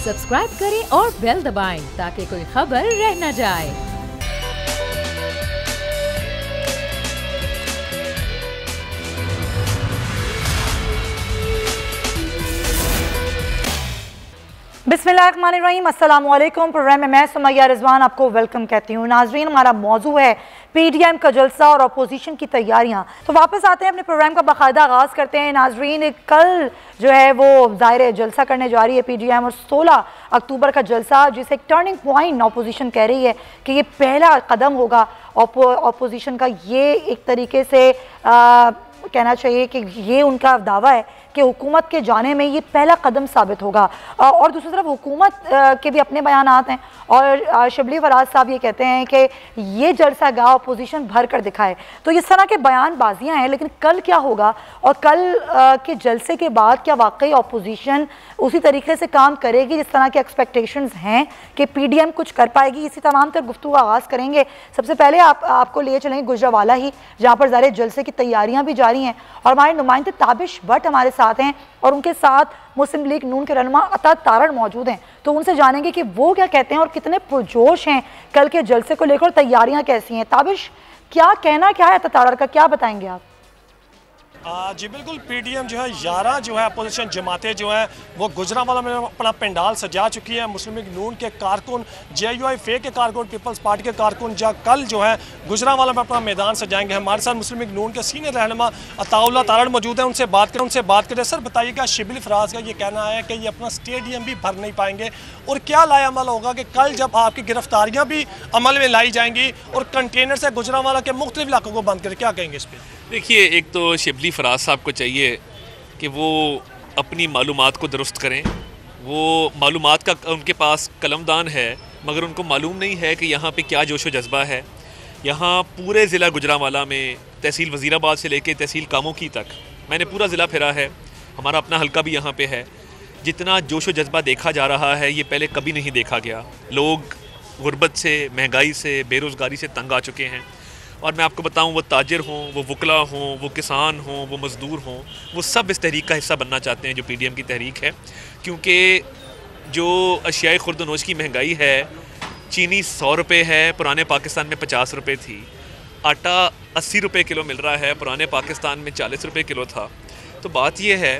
Subscribe करें और bell दबाएं ताकि कोई खबर रह न जाए। बिस्मिल्लाहिर्रहमानिर्रहीम, अस्सलामु अलैकुम। प्रोग्राम में मैं सुमैया रिजवान आपको वेलकम कहती हूँ। नाजरीन, हमारा मौजू है पीडीएम का जलसा और अपोजिशन की तैयारियाँ। तो वापस आते हैं, अपने प्रोग्राम का बाकायदा आगाज़ करते हैं। नाजरीन, कल जो है वो ज़ाहिर जलसा करने जा रही है पीडीएम, और 16 अक्टूबर का जलसा, जिसे एक टर्निंग पॉइंट अपोजिशन कह रही है कि ये पहला कदम होगा अपोजिशन का। ये एक तरीके से कहना चाहिए कि ये उनका दावा है कि हुकूमत के जाने में ये पहला कदम साबित होगा। और दूसरी तरफ हुकूमत के भी अपने बयानात हैं, और शिबली फराज साहब ये कहते हैं कि ये जलसा गाह अपोजिशन भर कर दिखाए। तो इस तरह के बयानबाजियाँ हैं, लेकिन कल क्या होगा और कल के जलसे के बाद क्या वाकई अपोजिशन उसी तरीके से काम करेगी जिस तरह के एक्सपेक्टेशंस हैं कि पीडीएम कुछ कर पाएगी? इसी तमाम तर गुफ्तगू आगाज़ करेंगे। सबसे पहले आपको लिए चलेंगे गुजरावाला ही, जहाँ पर ज़ाहिर जलसे की तैयारियाँ भी जारी हैं, और हमारे नुमाइंदे ताबिश भट्ट हमारे साथ हैं और उनके साथ मुस्लिम लीग नून के रहनुमा अता तारड़ मौजूद हैं। तो उनसे जानेंगे कि वो क्या कहते हैं और कितने पुरजोश हैं कल के जलसे को लेकर, तैयारियां कैसी हैं। ताबिश, क्या कहना क्या है अता तारड़ का, क्या बताएंगे आप? जी बिल्कुल, पीडीएम जो है 11 जो है अपोजिशन जमातें जो है वो गुजरांवाला में अपना पंडाल सजा चुकी है। मुस्लिम लीग नून के कारकुन, जेयूआई फे के कारकुन, पीपल्स पार्टी के कारकुन कल जो है गुजरांवाला में अपना मैदान सजाएंगे। हमारे साथ मुस्लिम लीग नून के सीनियर रहनुमा अताउल्लाह तारड़ मौजूद है, उनसे बात करें। सर बताइएगा, शिबली फराज का ये कहना है कि ये अपना स्टेडियम भी भर नहीं पाएंगे, और क्या लाएअमल होगा कि कल जब आपकी गिरफ्तारियाँ भी अमल में लाई जाएंगी और कंटेनर से गुजरांवाला के मुख्तलिफ इलाकों को बंद करें, क्या कहेंगे इस पर? देखिए, एक तो शिबली फराज साहब को चाहिए कि वो अपनी मालूमात को दुरुस्त करें। वो मालूमात का उनके पास कलमदान है, मगर उनको मालूम नहीं है कि यहाँ पे क्या जोश व जज्बा है। यहाँ पूरे ज़िला गुजरांवाला में तहसील वज़ीराबाद से लेके तहसील कामोकी तक मैंने पूरा ज़िला फिरा है। हमारा अपना हल्का भी यहाँ पे है। जितना जोश व जज्बा देखा जा रहा है ये पहले कभी नहीं देखा गया। लोग गुर्बत से, महंगाई से, बेरोज़गारी से तंग आ चुके हैं। और मैं आपको बताऊं, वो ताजिर हों, वो वकला हों, वो किसान हों, वो मज़दूर हों, वो सब इस तहरीक का हिस्सा बनना चाहते हैं जो पीडीएम की तहरीक है। क्योंकि जो अशियाए खुर्द नोश की महंगाई है, चीनी 100 रुपये है, पुराने पाकिस्तान में 50 रुपये थी। आटा 80 रुपये किलो मिल रहा है, पुराने पाकिस्तान में 40 रुपये किलो था। तो बात यह है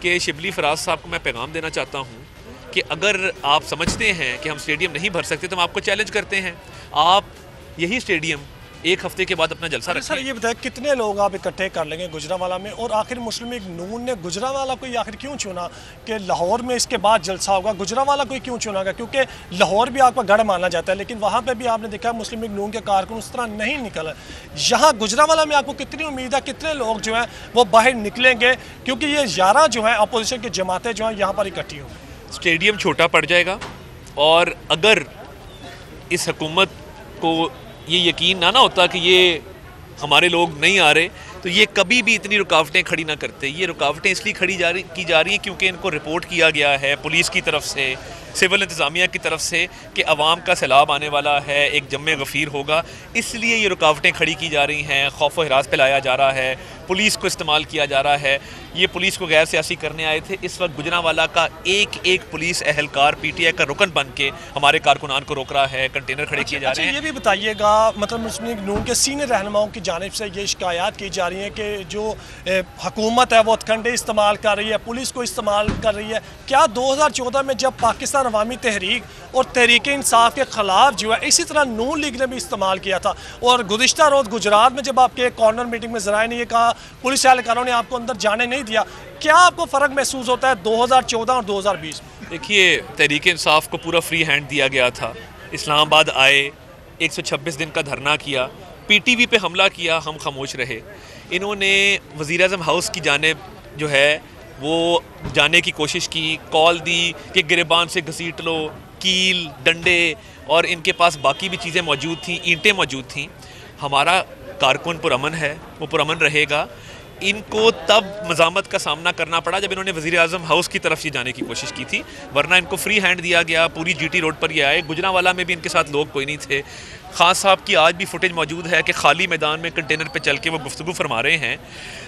कि शिबली फराज साहब को मैं पैगाम देना चाहता हूँ कि अगर आप समझते हैं कि हम स्टेडियम नहीं भर सकते तो हम आपको चैलेंज करते हैं, आप यही स्टेडियम एक हफ्ते के बाद अपना जलसा रखें। सर ये बताएं, कितने लोग आप इकट्ठे कर लेंगे गुजरांवाला में? और आखिर मुस्लिम लीग नून ने गुजरांवाला को आखिर क्यों चुना कि लाहौर में इसके बाद जलसा होगा? गुजरांवाला को क्यों चुना गया? क्योंकि लाहौर भी आपका गढ़ माना जाता है, लेकिन वहाँ पे भी आपने देखा मुस्लिम लीग नून के कारकुन उस तरह नहीं निकले। यहाँ गुजरांवाला में आपको कितनी उम्मीद है, कितने लोग जो हैं वो बाहर निकलेंगे? क्योंकि ये 11 जो है अपोजिशन की जमातें जो हैं यहाँ पर इकट्ठी हों। स्टेडियम छोटा पड़ जाएगा, और अगर इस हुकूमत को ये यकीन ना होता कि ये हमारे लोग नहीं आ रहे, तो ये कभी भी इतनी रुकावटें खड़ी ना करते। ये रुकावटें इसलिए की जा रही हैं क्योंकि इनको रिपोर्ट किया गया है पुलिस की तरफ से, सिविल इंतज़ामिया की तरफ से कि अवाम का सैलाब आने वाला है, एक जम्मे गफ़ीर होगा, इसलिए ये रुकावटें खड़ी की जा रही हैं। खौफ व हिरास फैलाया जा रहा है, पुलिस को इस्तेमाल किया जा रहा है। ये पुलिस को गैर सियासी करने आए थे। इस वक्त गुजरांवाला का एक पुलिस एहलकार पीटीआई का रुकन बन के हमारे कारकुनान को रोक रहा है, कंटेनर खड़े किए जा रहे हैं। ये भी बताइएगा, मतलब मुस्लिम लीग नून के सीनियर रहनुमाओं की जानिब से ये शिकायत की जा रही है कि जो हुकूमत है वो हथकंडे इस्तेमाल कर रही है, पुलिस को इस्तेमाल कर रही है। क्या 2014 में जब पाकिस्तान अवामी तहरीक और तहरीक इंसाफ के ख़िलाफ़ जो है इसी तरह नून लीग ने भी इस्तेमाल किया था, और गुज़िश्ता रोज़ गुजरात में जब आपके कॉर्नर मीटिंग में ज़राए ने ये कहा पुलिस एहलकारों ने आपको अंदर जाने नहीं दिया, क्या आपको फ़र्क महसूस होता है 2014 और 2020 में? देखिए, तहरीक इंसाफ को पूरा फ्री हैंड दिया गया था। इस्लामाबाद आए, 126 दिन का धरना किया, पीटीवी पे हमला किया, हम खामोश रहे। इन्होंने वज़ीर-ए-आज़म हाउस की जानिब जो है वो जाने की कोशिश की, कॉल दी कि गिरबान से घसीट लो, कील, डंडे, और इनके पास बाकी भी चीज़ें मौजूद थीं, ईंटें मौजूद थीं। हमारा कारकुन पुरअमन है, वो पुरअमन रहेगा। इनको तब मज़ामत का सामना करना पड़ा जब इन्होंने वज़ीर-ए-आज़म हाउस की तरफ से जाने की कोशिश की थी, वरना इनको फ्री हैंड दिया गया। पूरी जीटी रोड पर ये आए, गुजरांवाला में भी इनके साथ लोग कोई नहीं थे। खान साहब की आज भी फुटेज मौजूद है कि खाली मैदान में कंटेनर पे चल के वो गुफ्तगू फरमा रहे हैं।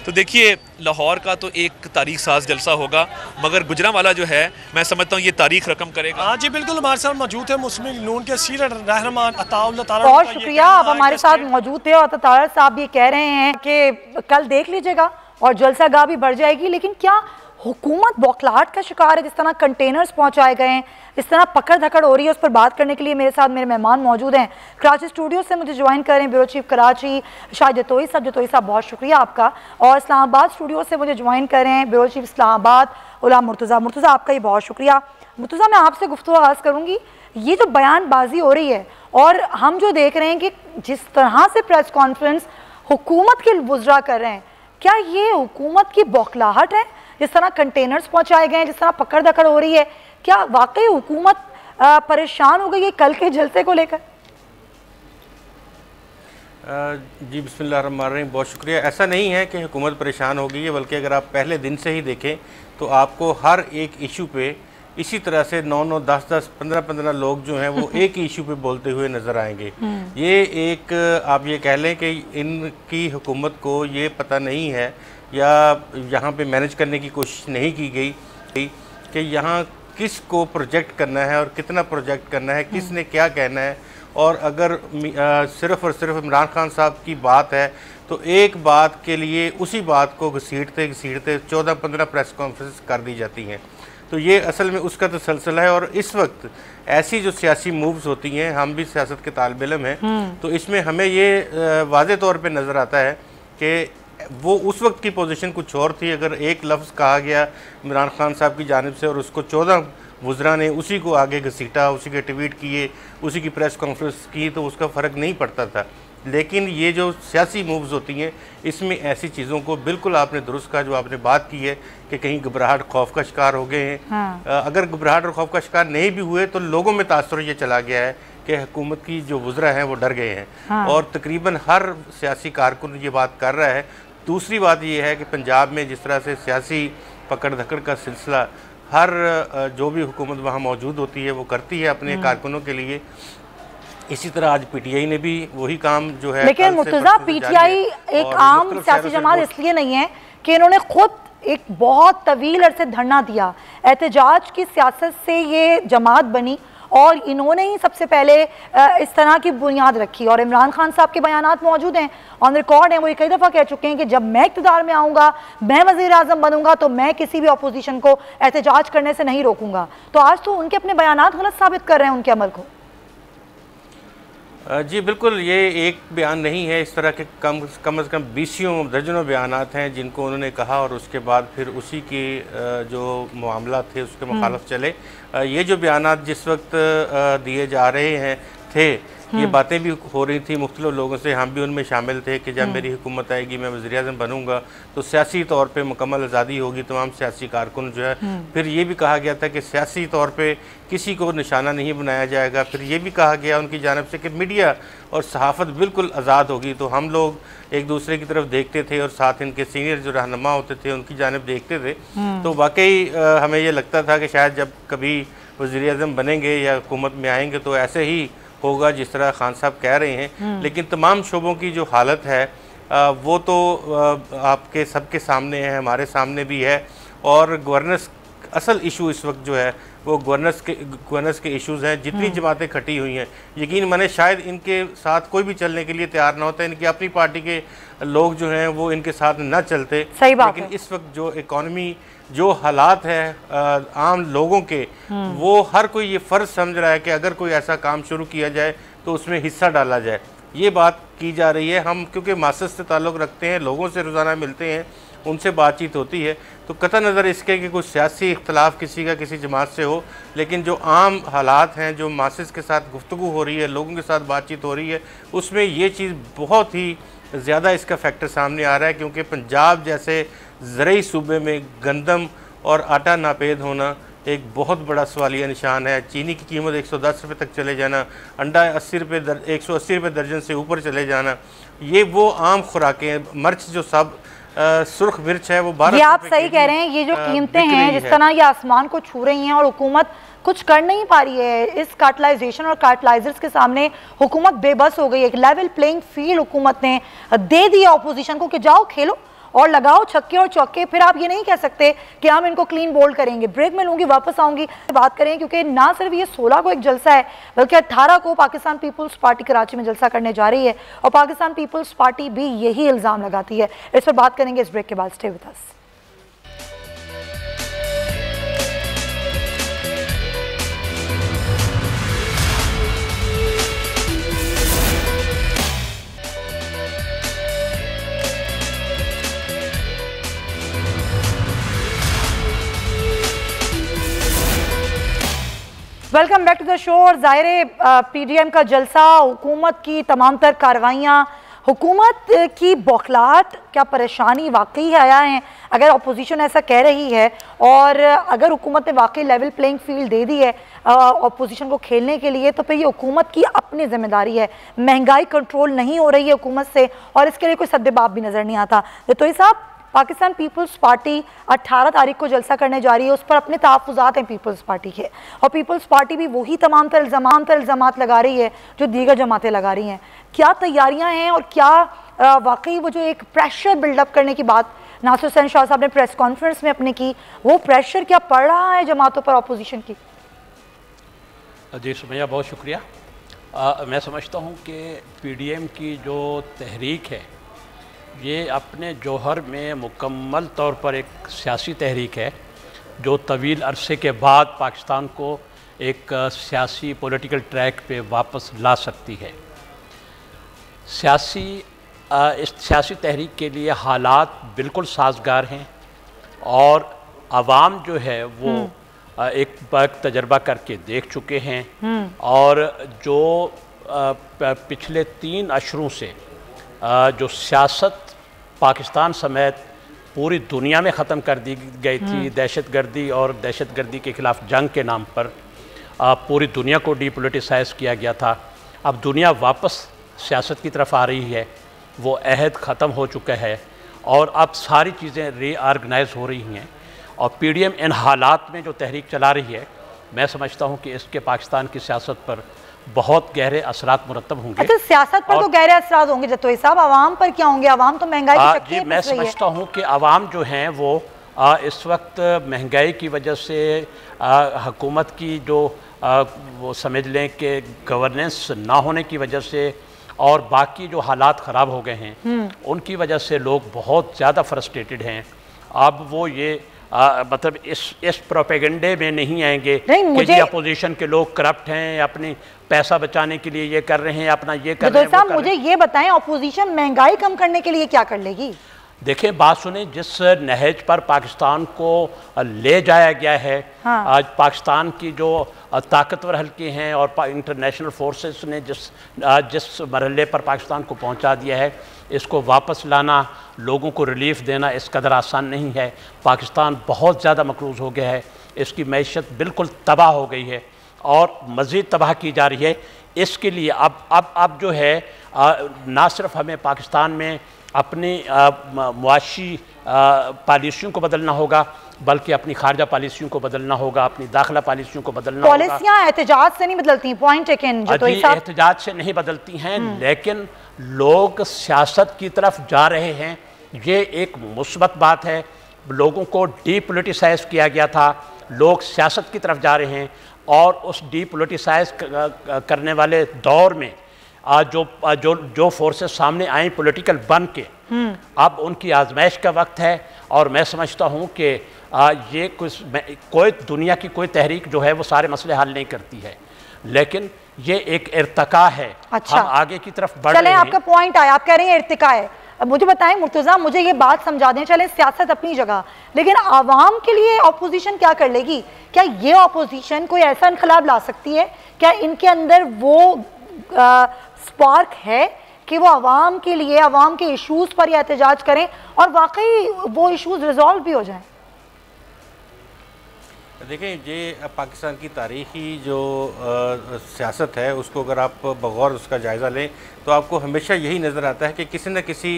तो देखिए, लाहौर का तो एक तारीख साज जलसा होगा, मगर गुजरांवाला जो है मैं समझता हूँ ये तारीख रकम करेगा। हाँ जी बिल्कुल, हमारे साथ मौजूद है मुस्लिम लीग नून के सीनियर रहनुमा अताउल्लाह तारा। बहुत शुक्रिया, आप हमारे साथ मौजूद थे। और तारा साहब ये कह रहे हैं कि कल देख लीजिएगा और जलसागाह भी बढ़ जाएगी, लेकिन क्या हुकूमत बौखलाहट का शिकार है? जिस तरह कंटेनर्स पहुंचाए गए हैं, इस तरह पकड़ धकड़ हो रही है, उस पर बात करने के लिए मेरे साथ मेरे मेहमान मौजूद हैं। कराची स्टूडियो से मुझे ज्वाइन करें ब्यूरो चीफ कराची शाहिद जतोई साहब बहुत शुक्रिया आपका। और इस्लामाबाद स्टूडियो से मुझे ज्वाइन करें ब्यूरो चीफ इस्लामाबाद गुलाम मुर्तज़ा आपका ही बहुत शुक्रिया। मुर्तज़ा, मैं आपसे गुफ्तगू आगाज़ करूँगी। ये जो बयानबाजी हो रही है और हम जो देख रहे हैं कि जिस तरह से प्रेस कॉन्फ्रेंस हुकूमत के वुज़रा कर रहे हैं, क्या ये हुकूमत की बौखलाहट है? जिस तरह कंटेनर्स पहुंचाए गए हैं, जिस तरह पकड़ धकड़ हो रही है, क्या वाकई हुकूमत परेशान हो गई है कल के जलसे को लेकर? जी बिस्मिल्लाहिर्रहमानिर्रहीम, बहुत शुक्रिया। ऐसा नहीं है कि हुकूमत परेशान हो गई है, बल्कि अगर आप पहले दिन से ही देखें तो आपको हर एक इशू पे इसी तरह से 9-9, 10-10, 15-15 लोग जो हैं वो एक ही इशू पे बोलते हुए नज़र आएंगे। ये एक आप ये कह लें कि इनकी हुकूमत को ये पता नहीं है या यहाँ पे मैनेज करने की कोशिश नहीं की गई कि यहाँ किस को प्रोजेक्ट करना है और कितना प्रोजेक्ट करना है, किसने क्या कहना है। और अगर सिर्फ़ और सिर्फ इमरान खान साहब की बात है तो एक बात के लिए उसी बात को घसीटते 14-15 प्रेस कॉन्फ्रेंस कर दी जाती हैं। तो ये असल में उसका तसलसल है। और इस वक्त ऐसी जो सियासी मूव्स होती हैं, हम भी सियासत के तालिब इल्म हैं, तो इसमें हमें ये वाज़े तौर पे नज़र आता है कि वो उस वक्त की पोजीशन कुछ और थी। अगर एक लफ्ज़ कहा गया इमरान खान साहब की जानिब से और उसको 14 वुज़रा ने उसी को आगे घसीटा, उसी के ट्वीट किए, उसी की प्रेस कॉन्फ्रेंस की, तो उसका फ़र्क नहीं पड़ता था। लेकिन ये जो सियासी मूव्स होती हैं, इसमें ऐसी चीज़ों को बिल्कुल आपने दुरुस्त कहा जो आपने बात की है कि कहीं घबराहट खौफ का शिकार हो गए हैं। हाँ। अगर घबराहट और खौफ का शिकार नहीं भी हुए तो लोगों में तासुर ये चला गया है कि हुकूमत की जो वुज़रा हैं वो डर गए हैं। हाँ। और तकरीबन हर सियासी कारकुन ये बात कर रहा है। दूसरी बात ये है कि पंजाब में जिस तरह से सियासी पकड़ धकड़ का सिलसिला हर जो भी हुकूमत वहाँ मौजूद होती है वो करती है अपने कारकुनों के लिए, इसी तरह आज पीटीआई ने भी वही काम जो है। लेकिन मुर्तज़ा, पीटीआई एक आम सियासी जमात इसलिए नहीं है कि इन्होंने खुद एक बहुत तवील अरसे धरना दिया, एहतजाज की सियासत से ये जमात बनी और इन्होंने ही सबसे पहले इस तरह की बुनियाद रखी। और इमरान खान साहब के बयानात मौजूद हैं, ऑन रिकॉर्ड हैं, वो ये कई दफ़ा कह चुके हैं कि जब मैं इक़्तिदार में आऊँगा, मैं वज़ीर आज़म बनूंगा तो मैं किसी भी अपोजिशन को एहतजाज करने से नहीं रोकूंगा। तो आज तो उनके अपने बयानात गलत साबित कर रहे हैं उनके अमल को। जी बिल्कुल, ये एक बयान नहीं है, इस तरह के कम से कम 20 दर्जनों बयानात हैं जिनको उन्होंने कहा और उसके बाद फिर उसी के जो मामला थे उसके मुखालफ चले। ये जो बयानात जिस वक्त दिए जा रहे हैं थे, ये बातें भी हो रही थी मुख्तलिफ लोगों से, हम भी उनमें शामिल थे कि जब मेरी हुकूमत आएगी, मैं वज़ीर आज़म बनूंगा तो सियासी तौर पे मुकम्मल आज़ादी होगी, तमाम सियासी कारकुन जो है। फिर ये भी कहा गया था कि सियासी तौर पे किसी को निशाना नहीं बनाया जाएगा। फिर ये भी कहा गया उनकी जानिब से कि मीडिया और सहाफ़त बिल्कुल आज़ाद होगी। तो हम लोग एक दूसरे की तरफ देखते थे और साथ इनके सीनियर जो रहनुमा होते थे उनकी जानिब देखते थे। तो वाकई हमें ये लगता था कि शायद जब कभी वज़ीर आज़म बनेंगे या हुकूमत में आएंगे तो ऐसे ही होगा जिस तरह खान साहब कह रहे हैं। लेकिन तमाम शोबों की जो हालत है वो तो आपके सबके सामने है, हमारे सामने भी है। और गवर्नेंस असल इशू इस वक्त जो है वो गवर्नेंस के इश्यूज़ हैं। जितनी जमातें खटी हुई हैं, यकीन माने शायद इनके साथ कोई भी चलने के लिए तैयार ना होता, इनकी अपनी पार्टी के लोग जो हैं वो इनके साथ ना चलते। सही बात लेकिन इस वक्त जो इकॉनमी, जो हालात है आम लोगों के, वो हर कोई ये फ़र्ज़ समझ रहा है कि अगर कोई ऐसा काम शुरू किया जाए तो उसमें हिस्सा डाला जाए। ये बात की जा रही है। हम क्योंकि मासद से ताल्लुक़ रखते हैं, लोगों से रोज़ाना मिलते हैं, उनसे बातचीत होती है, तो कतई नज़र इसके कि कुछ सियासी इख्तलाफ किसी का किसी जमात से हो, लेकिन जो आम हालात हैं, जो मासद के साथ गुफ्तगू हो रही है, लोगों के साथ बातचीत हो रही है, उसमें ये चीज़ बहुत ही ज़्यादा इसका फैक्टर सामने आ रहा है। क्योंकि पंजाब जैसे ज़रई सूबे में गंदम और आटा नापेद होना एक बहुत बड़ा सवालिया निशान है। चीनी की कीमत 110 रुपये तक चले जाना, अंडा 180 रुपये दर्जन से ऊपर चले जाना, ये वो आम खुराकें, मर्च जो सब सुर्ख मिर्च है वो 12 ये आप सही कह रहे हैं। ये जो कीमतें हैं जिस तरह ये आसमान को छू रही हैं और हुकूमत कुछ कर नहीं पा रही है, इस कार्टलाइजेशन और कार्टलाइजर्स के सामने हुकूमत बेबस हो गई है। एक लेवल प्लेइंग फील्ड हुकूमत ने दे दिया अपोजिशन को कि जाओ खेलो और लगाओ छक्के और चौके। फिर आप ये नहीं कह सकते कि हम इनको क्लीन बोल्ड करेंगे। ब्रेक में लूंगी, वापस आऊंगी, बात करें, क्योंकि ना सिर्फ ये 16 को एक जलसा है बल्कि 18 को पाकिस्तान पीपल्स पार्टी कराची में जलसा करने जा रही है और पाकिस्तान पीपल्स पार्टी भी यही इल्ज़ाम लगाती है। इस पर बात करेंगे इस ब्रेक के बाद। Stay with us. Welcome back to the show. और ज़ाहिर पीडीएम का जलसा, हुकूमत की तमाम तर कार्रवाइयाँ, हुकूमत की बौखलाहट, क्या परेशानी वाकई है आया है अगर अपोजिशन ऐसा कह रही है और अगर हुकूमत ने वाकई लेवल प्लेइंग फील्ड दे दी है अपोजिशन को खेलने के लिए, तो फिर ये हुकूमत की अपनी जिम्मेदारी है। महंगाई कंट्रोल नहीं हो रही है हुकूमत से और इसके लिए कोई सद्देबाब भी नज़र नहीं आता। तो ये साहब, पाकिस्तान पीपल्स पार्टी 18 तारीख को जलसा करने जा रही है, उस पर अपने तहफ़्फ़ुज़ात हैं पीपल्स पार्टी के, और पीपल्स पार्टी भी वही तमाम तर इल्ज़ामात लगा रही है जो दीगर जमातें लगा रही हैं। क्या तैयारियां हैं और क्या वाकई वो जो एक प्रेशर बिल्डअप करने की बात नासिर हुसैन शाह साहब ने प्रेस कॉन्फ्रेंस में अपने की, वो प्रेशर क्या पड़ रहा है जमातों पर अपोजिशन की? जी सुमैया, बहुत शुक्रिया। मैं समझता हूँ कि पीडीएम की जो तहरीक है ये अपने जौहर में मुकम्मल तौर पर एक सियासी तहरीक है जो तवील अरसे के बाद पाकिस्तान को एक सियासी पॉलिटिकल ट्रैक पे वापस ला सकती है। इस सियासी तहरीक के लिए हालात बिल्कुल साजगार हैं और आवाम जो है वो एक तजर्बा करके देख चुके हैं और जो पिछले 3 अशरों से जो सियासत पाकिस्तान समेत पूरी दुनिया में ख़त्म कर दी गई थी, दहशतगर्दी और दहशतगर्दी के ख़िलाफ़ जंग के नाम पर पूरी दुनिया को डीपोलिटिसाइज किया गया था। अब दुनिया वापस सियासत की तरफ आ रही है, वो अहद ख़त्म हो चुका है और अब सारी चीज़ें रीऑर्गेनाइज हो रही हैं और पीडीएम इन हालात में जो तहरीक चला रही है, मैं समझता हूँ कि इसके पाकिस्तान की सियासत पर बहुत गहरे असरात मुरतब होंगे। अच्छा, सियासत पर तो गहरे असरात होंगे जतोई साहब, आवाम पर क्या होंगे? आवाम तो महंगाई की चक्की जी, मैं समझता हूँ कि आवाम जो हैं वो इस वक्त महंगाई की वजह से हुकूमत की जो वो समझ लें कि गवर्नेंस ना होने की वजह से और बाकी जो हालात ख़राब हो गए हैं उनकी वजह से लोग बहुत ज़्यादा फ्रस्ट्रेटेड हैं। अब वो ये मतलब इस प्रोपेगेंडे में नहीं आएंगे कि जी अपोजिशन के लोग करप्ट हैं, अपनी पैसा बचाने के लिए ये कर रहे हैं, अपना ये कर रहे हैं। मुझे ये बताएं, अपोजिशन महंगाई कम करने के लिए क्या कर लेगी? देखिए, बात सुने, जिस नहज पर पाकिस्तान को ले जाया गया है, आज पाकिस्तान की जो ताकतवर हल्के हैं और इंटरनेशनल फोर्सेस ने जिस मरहले पर पाकिस्तान को पहुंचा दिया है, इसको वापस लाना, लोगों को रिलीफ देना इस कदर आसान नहीं है। पाकिस्तान बहुत ज़्यादा मकरूज़ हो गया है, इसकी मैशत बिल्कुल तबाह हो गई है और मज़ीद तबाह की जा रही है। इसके लिए अब जो है ना सिर्फ हमें पाकिस्तान में अपनी मुआशी पॉलिसियों को बदलना होगा बल्कि अपनी खारजा पॉलिसियों को बदलना होगा, अपनी दाखिला पॉलिसियों को बदलना होगा। पॉलिसियां एहतजाज से नहीं बदलती, पॉइंट टेकन। एहतजाज से नहीं बदलती हैं, लेकिन लोग सियासत की तरफ जा रहे हैं, ये एक मुस्बत बात है। लोगों को डीपोलिटिसाइज किया गया था, लोग सियासत की तरफ जा रहे हैं और उस डीपोलिटिसाइज करने वाले दौर में जो फोर्सेस सामने आई पॉलिटिकल बन के, अब उनकी आजमाइश का वक्त है और मैं समझता हूँ कि ये कोई दुनिया की कोई तहरीक जो है वो सारे मसले हल नहीं करती है, लेकिन ये एक इर्तिका है। अच्छा, हम आगे की तरफ बढ़ रहे हैं। आपका पॉइंट आया, आप कह रहे हैं इर्तिका है। अब मुझे बताएं मुर्तज़ा, मुझे ये बात समझा दें। चलें, सियासत अपनी जगह, लेकिन आवाम के लिए अपोजिशन क्या कर लेगी? क्या ये अपोजिशन कोई ऐसा इनकलाब ला सकती है? क्या इनके अंदर वो स्पार्क है कि वो आवाम के लिए, आवाम के इश्यूज पर एहतजाज करें और वाकई वो इश्यूज रिजॉल्व भी हो जाएं? देखें, ये पाकिस्तान की तारीख़ी जो सियासत है उसको अगर आप बगौर उसका जायज़ा लें तो आपको हमेशा यही नज़र आता है कि किसी न किसी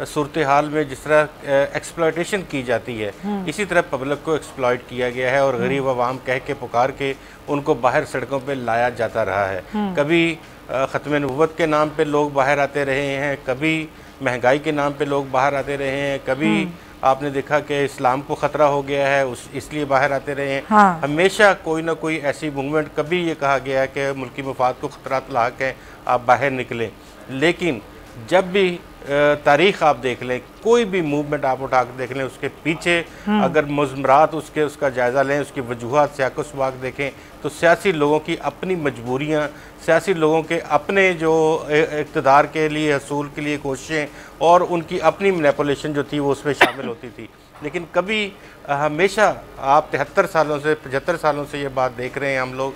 सूरत हाल में जिस तरह एक्सप्लॉयटेशन की जाती है, इसी तरह पब्लिक को एक्सप्लॉयट किया गया है और गरीब आवाम कह के पुकार के उनको बाहर सड़कों पे लाया जाता रहा है। कभी ख़त्म नबूवत के नाम पे लोग बाहर आते रहे हैं, कभी महंगाई के नाम पे लोग बाहर आते रहे हैं, कभी आपने देखा कि इस्लाम को ख़तरा हो गया है इसलिए बाहर आते रहे हैं। हाँ। हमेशा कोई ना कोई ऐसी मूवमेंट, कभी ये कहा गया है कि मुल्की मफाद को ख़तरात लाक हैं, आप बाहर निकलें। लेकिन जब भी तारीख़ आप देख लें, कोई भी मूवमेंट आप उठा कर देख लें, उसके पीछे अगर मुज़मरात उसका जायज़ा लें, उसकी वजूहात सियाक़ो सबाक़ देखें, तो सियासी लोगों की अपनी मजबूरियाँ, सियासी लोगों के अपने जो इक़्तिदार के लिए हसूल के लिए कोशिशें और उनकी अपनी मैनिपुलेशन जो थी वो उसमें शामिल होती थी। लेकिन कभी हमेशा आप 73 सालों से 75 सालों से ये बात देख रहे हैं, हम लोग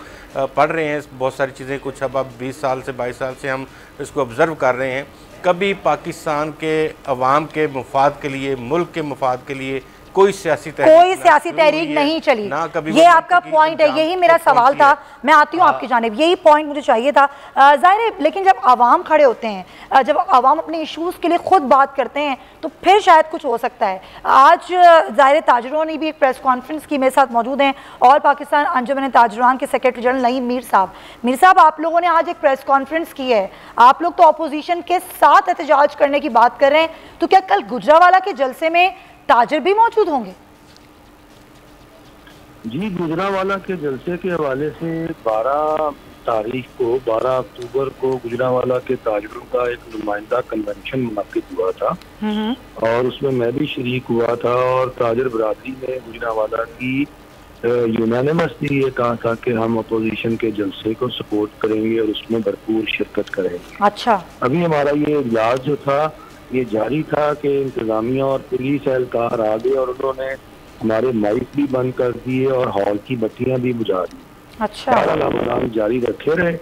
पढ़ रहे हैं बहुत सारी चीज़ें, कुछ अब 20 साल से 22 साल से हम इसको ऑब्ज़र्व कर रहे हैं। कभी पाकिस्तान के अवाम के मफाद के लिए, मुल्क के मफाद के लिए कोई सियासी तहरीक नहीं चली। ये आपका पॉइंट है, यही मेरा सवाल था। मैं आती हूँ आपकी जानिब, यही पॉइंट मुझे चाहिए था। जाहिर है, लेकिन जब आवाम खड़े होते हैं, जब आवाम अपने इश्यूज़ के लिए खुद बात करते हैं तो फिर शायद कुछ हो सकता है। आज जाहिर ताजरों ने भी एक प्रेस कॉन्फ्रेंस की, मेरे साथ मौजूद हैं ऑल पाकिस्तान अंजुमन ताजरान के सेक्रेटरी जनरल नईम मीर साहब। मीर साहब, आप लोगों ने आज एक प्रेस कॉन्फ्रेंस की है, आप लोग तो अपोजिशन के साथ एहतजाज करने की बात कर रहे हैं, तो क्या कल गुजरावाला के जलसे में ताजिर भी मौजूद होंगे? जी, गुजरावाला के जलसे के हवाले से 12 तारीख को 12 अक्टूबर को गुजरावाला के ताजिरों का एक नुमाइंदा कन्वेंशन मुनक्किद हुआ था और उसमें मैं भी शरीक हुआ था और ताजिर बरादरी ने गुजरावाला की यूनानिमसली ये कहा था कि हम अपोजिशन के जलसे को सपोर्ट करेंगे और उसमें भरपूर शिरकत करेंगे। अच्छा, अभी हमारा ये इजलास जो था ये जारी था कि इंतजामिया और पुलिस एहलकार आ गए और उन्होंने हमारे माइक भी बंद कर दिए और हॉल की बत्तियां भी बुझा दी। अच्छा, प्रोग्राम जारी रखे रहे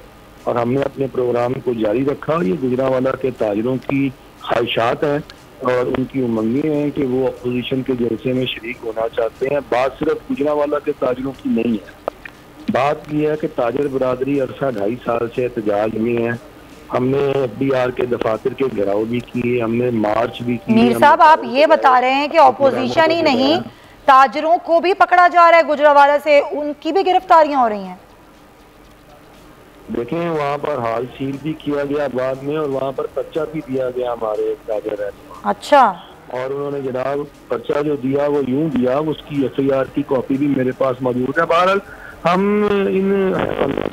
और हमने अपने प्रोग्राम को जारी रखा। ये गुजरावाला के ताजिरों की ख्वाहिशात हैं और उनकी उमंगें हैं कि वो अपोजिशन के जलसे में शरीक होना चाहते हैं। बात सिर्फ गुजरावाला के ताजिरों की नहीं है, बात यह है कि ताजिर बरादरी अरसा 2.5 साल से एहतजाज में है। हमने FDR के दफातर के घेराव भी किए, हमने मार्च भी किए। मीर साहब, आप ये बता रहे हैं कि ऑपोजिशन ही नहीं, ताजिरों को भी पकड़ा जा रहा है गुजरावाला से, उनकी भी गिरफ्तारियां हो रही हैं। देखें, वहाँ पर हाल सील भी किया गया बाद में और वहाँ पर पर्चा भी दिया गया हमारे ताजिर। अच्छा, और उन्होंने जनाब पर्चा जो दिया वो यूं दिया, उसकी FIR की कॉपी भी मेरे पास मौजूद है। बहरहाल हम इन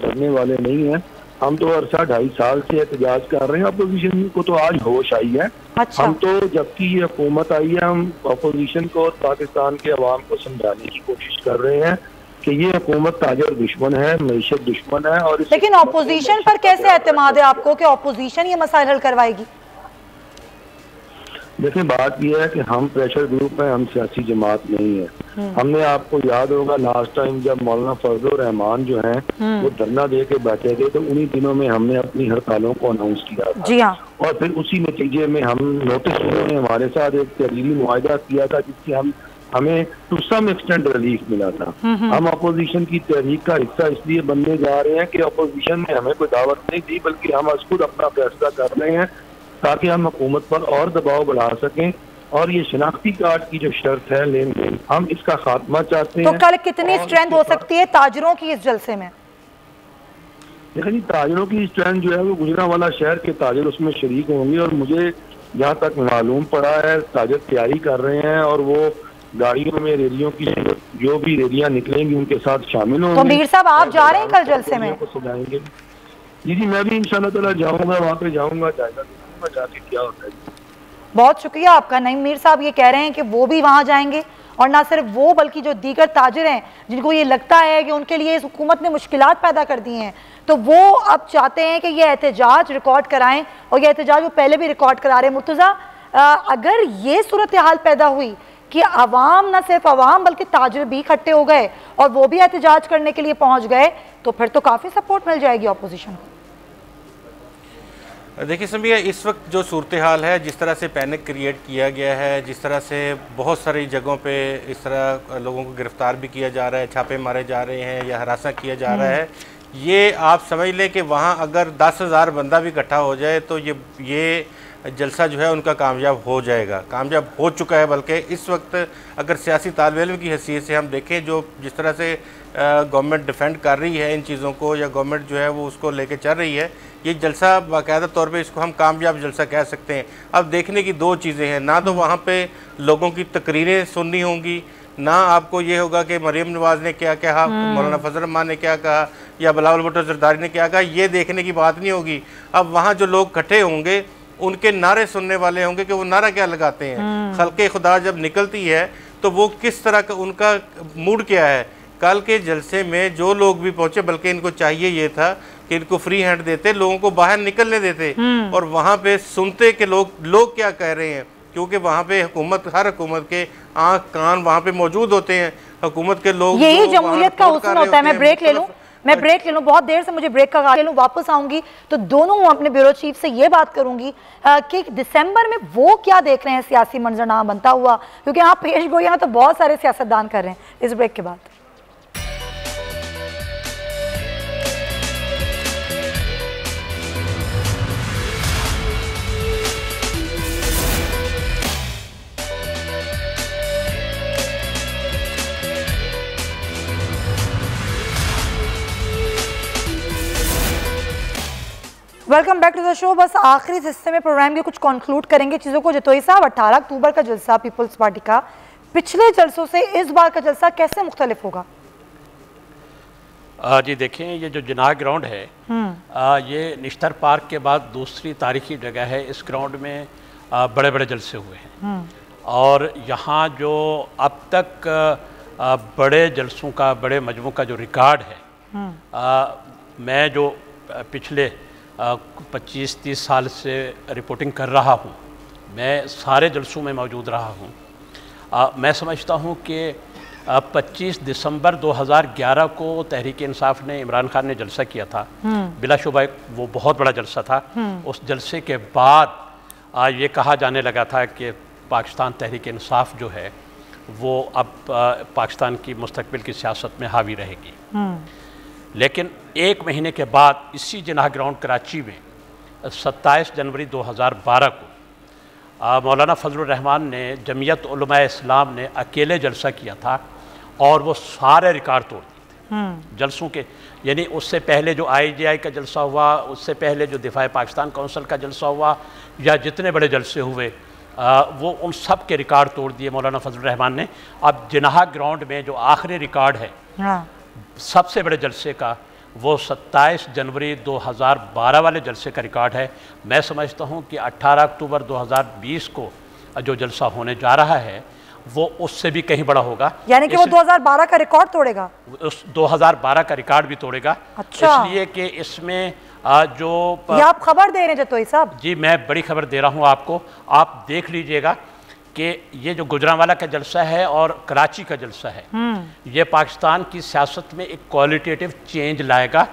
करने वाले नहीं हैं, हम तो अरसा 2.5 साल से एहतजाज कर रहे हैं। अपोजिशन को तो आज होश आई है। अच्छा। हम तो जबकि ये हुकूमत आई है, हम अपोजिशन को और पाकिस्तान के अवाम को समझाने की कोशिश कर रहे हैं कि ये हुकूमत ताजर दुश्मन है, मईशत दुश्मन है। और लेकिन अपोजिशन पर कैसे एतमाद है आपको कि अपोजिशन ये मसाइल हल करवाएगी? देखिए, बात यह है कि हम प्रेशर ग्रुप में, हम सियासी जमात नहीं है। हमने, आपको याद होगा लास्ट टाइम जब मौलाना फजलुर रहमान जो हैं वो धरना दे के बैठे थे, तो उन्हीं दिनों में हमने अपनी हड़तालों को अनाउंस किया था। जी हाँ। और फिर उसी नतीजे में हम नोटिस, उन्होंने हमारे साथ एक तहरीरी मुआहदा किया था जिससे हमें टू सम एक्सटेंट रिलीफ मिला था। हम अपोजिशन की तहरीक का हिस्सा इसलिए बनने जा रहे हैं कि अपोजिशन ने हमें कोई दावत नहीं दी, बल्कि हम खुद अपना फैसला कर रहे हैं ताकि हम हुकूमत पर और दबाव बढ़ा सकें। और ये शनाख्ती कार्ड की जो शर्त है लेन देन, हम इसका खात्मा चाहते हैं। तो कल कितनी स्ट्रेंथ हो सकती है ताजिरों की इस जलसे में? देखिए जी, ताजिरों की स्ट्रेंथ जो है वो गुजरावाला शहर के ताजिर उसमें शरीक होंगे और मुझे जहाँ तक मालूम पड़ा है ताजिर तैयारी कर रहे हैं और वो गाड़ियों में रैलियों की जो भी रैलियाँ निकलेंगी उनके साथ शामिल होंगे। तो मीर साहब, आप जा रहे हैं कल जलसे में? सजाएंगे जी, मैं भी इंशाल्लाह ताला जाऊँगा, वहाँ पे जाऊँगा, जाएगा जाके क्या होता है। बहुत शुक्रिया आपका। नईम मीर साहब ये कह रहे हैं कि वो भी वहाँ जाएंगे और ना सिर्फ वो बल्कि जो दीगर ताजिर हैं जिनको ये लगता है कि उनके लिए इस हुकूमत ने मुश्किलात पैदा कर दी हैं, तो वो अब चाहते हैं कि ये एहतजाज रिकॉर्ड कराएं और ये एहतजाज वो पहले भी रिकॉर्ड करा रहे हैं। मुर्तज़ा, अगर ये सूरत हाल पैदा हुई कि अवाम, न सिर्फ अवाम बल्कि ताजिर भी इकट्ठे हो गए और वो भी एहतजाज करने के लिए पहुँच गए, तो फिर तो काफ़ी सपोर्ट मिल जाएगी अपोजिशन को। देखिए समिया, इस वक्त जो सूरत हाल है, जिस तरह से पैनिक क्रिएट किया गया है, जिस तरह से बहुत सारी जगहों पे इस तरह लोगों को गिरफ़्तार भी किया जा रहा है, छापे मारे जा रहे हैं या हरासा किया जा रहा है, ये आप समझ लें कि वहाँ अगर 10,000 बंदा भी इकट्ठा हो जाए तो ये जलसा जो है उनका कामयाब हो जाएगा, कामयाब हो चुका है। बल्कि इस वक्त अगर सियासी तालिब इल्म की हैसियत से हम देखें, जो जिस तरह से गवर्नमेंट डिफेंड कर रही है इन चीज़ों को, या गवर्नमेंट जो है वो उसको लेके चल रही है, ये जलसा बाकायदा तौर पे इसको हम कामयाब जलसा कह सकते हैं। अब देखने की दो चीज़ें हैं, ना तो वहाँ पे लोगों की तकरीरें सुननी होंगी, ना आपको ये होगा कि मरीम नवाज़ ने क्या कहा, मौलाना फजल रहमान ने क्या कहा, या बिलावल भुट्टो जरदारी ने क्या कहा, ये देखने की बात नहीं होगी। अब वहाँ जो लोग इकट्ठे होंगे उनके नारे सुनने वाले होंगे कि वो नारा क्या लगाते हैं। खल्क़े खुदा जब निकलती है तो वो किस तरह का उनका मूड क्या है। कल के जलसे में जो लोग भी पहुंचे, बल्कि इनको चाहिए ये था कि इनको फ्री हैंड देते, लोगों को बाहर निकलने देते और वहाँ पे सुनते कि लोग क्या कह रहे हैं, क्योंकि वहाँ पे हर हुकूमत के आँख कान वहाँ पे मौजूद होते हैं। हुकूमत के लोग, यही जमहूरियत का हुस्न होता है। मैं ब्रेक ले लूँ, बहुत देर से मुझे ब्रेक का ले लूँ, वापस आऊंगी तो दोनों अपने ब्यूरो चीफ से ये बात करूंगी कि दिसंबर में वो क्या देख रहे हैं सियासी मंजरनामा बनता हुआ, क्योंकि आप पेश गोइयां तो बहुत सारे सियासतदान कर रहे हैं। इस ब्रेक के बाद welcome back to the show. बस आखिरी हिस्से में प्रोग्राम के कुछ कंक्लूड करेंगे चीज़ों को। जतोई साहब, 18 अक्टूबर का जलसा पीपल्स पार्टी का पिछले जलसों से इस बार का जलसा कैसे मुख्तलिफ होगा? जी देखें, ये जो जिनाह ग्राउंड है, ये निश्तर पार्क के बाद दूसरी तारीखी जगह है। इस ग्राउंड में बड़े बड़े जलसे हुए हैं और यहाँ जो अब तक बड़े जलसों का, बड़े मजमू का जो रिकॉर्ड है, मैं जो पिछले 25-30 साल से रिपोर्टिंग कर रहा हूँ, मैं सारे जलसों में मौजूद रहा हूँ। मैं समझता हूँ कि 25 दिसंबर 2011 को तहरीक इंसाफ ने, इमरान खान ने जलसा किया था, बिलाशुबा वो बहुत बड़ा जलसा था। उस जलसे के बाद ये कहा जाने लगा था कि पाकिस्तान तहरीक इंसाफ जो है वो अब पाकिस्तान की मुस्तकबिल की सियासत में हावी रहेगी। लेकिन एक महीने के बाद इसी जिनाह ग्राउंड कराची में 27 जनवरी 2012 को मौलाना फजल रहमान ने, जमीयत उलमा इस्लाम ने अकेले जलसा किया था और वो सारे रिकॉर्ड तोड़ दिए थे जलसों के। यानी उससे पहले जो IJI का जलसा हुआ, उससे पहले जो दिफा पाकिस्तान काउंसिल का जलसा हुआ, या जितने बड़े जलसे हुए, वो उन सब के रिकॉर्ड तोड़ दिए मौलाना फजल रहमान ने। अब जिनाह ग्राउंड में जो आखिरी रिकॉर्ड है सबसे बड़े जलसे का, वो 27 जनवरी 2012 वाले जलसे का रिकॉर्ड है। मैं समझता हूँ कि 18 अक्टूबर 2020 को जो जलसा होने जा रहा है वो उससे भी कहीं बड़ा होगा। यानी कि वो 2012 का रिकॉर्ड तोड़ेगा, उस 2012 का रिकॉर्ड भी तोड़ेगा। अच्छा। इसलिए कि इसमें जो ये आप खबर दे रहे हैं जतोई साहब? जी, मैं बड़ी खबर दे रहा हूँ आपको। आप देख लीजिएगा कि ये जो गुजरांवाला का जलसा है और कराची का जलसा है, ये पाकिस्तान की सियासत में एक क्वालिटेटिव चेंज लाएगा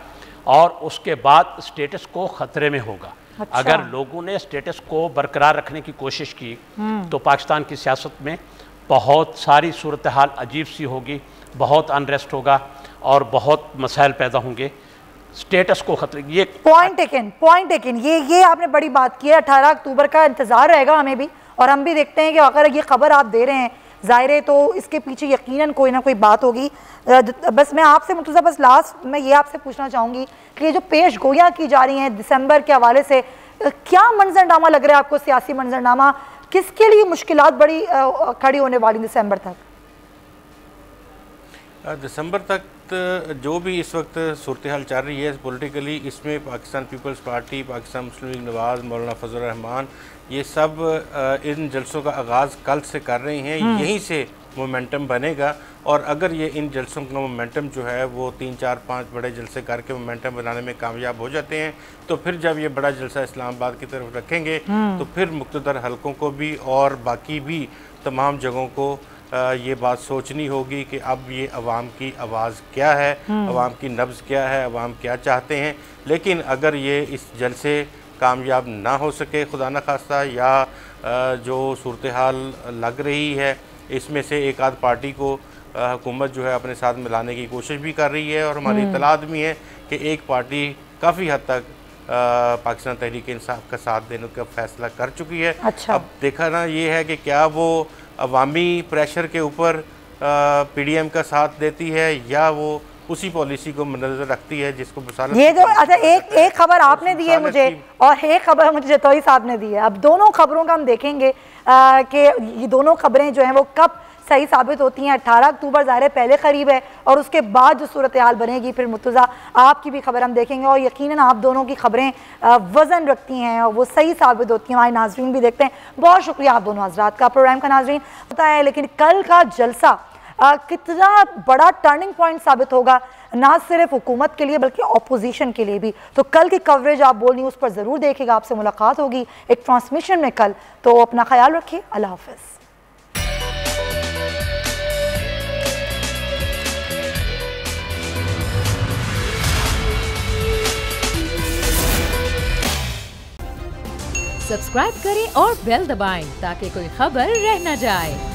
और उसके बाद स्टेटस को ख़तरे में होगा। अच्छा। अगर लोगों ने स्टेटस को बरकरार रखने की कोशिश की तो पाकिस्तान की सियासत में बहुत सारी सूरत हाल अजीब सी होगी, बहुत अनरेस्ट होगा और बहुत मसाइल पैदा होंगे। स्टेटस को खतरे, ये पॉइंट टेकन, ये आपने बड़ी बात की है। 18 अक्टूबर का इंतज़ार रहेगा हमें भी, और हम भी देखते हैं कि अगर ये खबर आप दे रहे हैं ज़ाहिर है तो इसके पीछे यकीनन कोई ना कोई बात होगी। बस मैं आपसे मुर्तज़ा, बस लास्ट मैं ये आपसे पूछना चाहूँगी कि ये जो पेश गोइयाँ की जा रही हैं दिसंबर के हवाले से, क्या मंजरनामा लग रहा है आपको, सियासी मंजरनामा? किसके लिए मुश्किलात बड़ी खड़ी होने वाली दिसंबर तक? दिसंबर तक जो भी इस वक्त सूरत हाल चल रही है पॉलिटिकली, इसमें पाकिस्तान पीपल्स पार्टी, पाकिस्तान मुस्लिम लीग नवाज़, मौलाना फजल रहमान, ये सब इन जलसों का आगाज़ कल से कर रहे हैं। यहीं से मोमेंटम बनेगा और अगर ये इन जलसों का मोमेंटम जो है वो 3, 4, 5 बड़े जलसे करके मोमेंटम बनाने में कामयाब हो जाते हैं, तो फिर जब ये बड़ा जलसा इस्लामाबाद की तरफ रखेंगे तो फिर मुख्तदर हलकों को भी और बाकी भी तमाम जगहों को ये बात सोचनी होगी कि अब ये अवाम की आवाज़ क्या है, अवाम की नब्ज़ क्या है, अवाम क्या चाहते हैं। लेकिन अगर ये इस जलसे कामयाब ना हो सके खुदा न खास्ता, या जो सूरत हाल लग रही है इसमें से एक आध पार्टी को हुकूमत जो है अपने साथ मिलाने की कोशिश भी कर रही है। और हमारी इत्तलात भी है कि एक पार्टी काफ़ी हद तक पाकिस्तान तहरीक इंसाफ का साथ देने का फैसला कर चुकी है। अच्छा। अब देखा ना ये है कि क्या वो अवामी प्रेशर के ऊपर PDM का साथ देती है या वो उसी पॉलिसी को नजर रखती है जिसको ये जो अच्छा एक खबर आपने दी है मुझे और एक खबर मुझे जतोई साहब ने दी है। अब दोनों खबरों का हम देखेंगे कि ये दोनों खबरें जो हैं वो कब सही साबित होती हैं। 18 अक्टूबर ज़ाहिर पहले करीब है और उसके बाद जो सूरत हाल बनेगी फिर मुर्तज़ा आपकी भी खबर हम देखेंगे और यकीनन आप दोनों की खबरें वज़न रखती हैं और वो सही साबित होती हैं। हमारे नाजरीन भी देखते हैं। बहुत शुक्रिया आप दोनों हज़रात का, प्रोग्राम का नाजरीन पता है। लेकिन कल का जलसा कितना बड़ा टर्निंग पॉइंट साबित होगा ना सिर्फ हुकूमत के लिए बल्कि अपोजिशन के लिए भी। तो कल की कवरेज आप बोल न्यूज़ पर ज़रूर देखिएगा। आपसे मुलाकात होगी एक ट्रांसमिशन में कल। तो अपना ख्याल रखिए। अल्लाह हाफ़िज़। सब्सक्राइब करें और बेल दबाएं ताकि कोई खबर रह न जाए।